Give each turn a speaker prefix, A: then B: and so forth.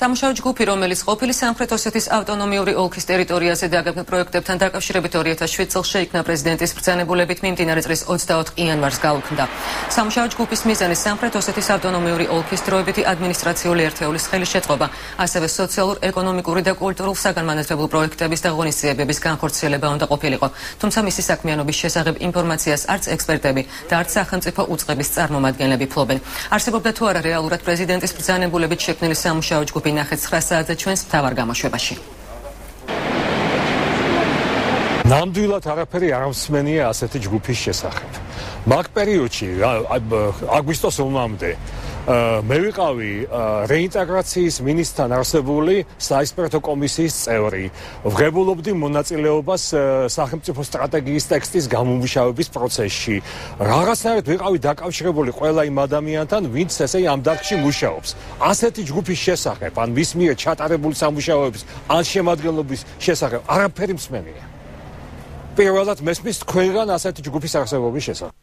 A: სამუშაო ჯგუფი, რომელიც ყოფილი სამხრეთ ოსეთის ავტონომიური ოლქის ტერიტორიაზე დაგეგმილ პროექტებთან დაკავშირებით 2007 წელს შეიქმნა პრეზიდენტის ბრძანებულებით მიმდინარე წლის 24 იანვარს გაუქმდა. სამუშაო ჯგუფის მიზანი სამხრეთ ოსეთის ავტონომიური ოლქის დროებითი ადმინისტრაციული ერთეულის ხელისშეწყობა, ასევე სოციალურ-ეკონომიკური და კულტურულ საგანმანათლებლო პროექტების და ღონისძიებების განხორციელება უნდა ყოფილიყო. თუმცა მისი საქმიანობის შესახებ ინფორმაციას არც ექსპერტები და არც სახელმწიფო უწყების წარმომადგენლები ფლობენ. არსებობდა თუ არა რეალურად პრეზიდენტის ბრძანებულებით შექმნილი სამუშაო ჯგუფი ნახეთ 9 საათზე ჩვენს მთავარ გამოშვებაში.
B: ნამდვილად არაფერი არ მსმენია ასეთი ჯგუფის შესახებ. მაგ პერიოდში აგვისტოს ომამდე მე ვიყავი რეინტეგრაციის მინისტრთან არსებული საექსპერტო კომისიის წევრი. ვღებულობდი მონაწილეობას სახელმწიფო სტრატეგიის ტექსტის გამომუშავების პროცესში. რაღაცნაირად ვიყავი დაკავშირებული ყველა იმ ადამიანთან, ვინც ესე ამ დარგში მუშაობს. ასეთი ჯგუფის შესახებ, ან მის მიერ ჩატარებული სამუშაოების ან შემადგენლობის შესახებ არაფერი მსმენია. პირველად მესმის თქვენგან ასეთი ჯგუფის არსებობის შესახებ.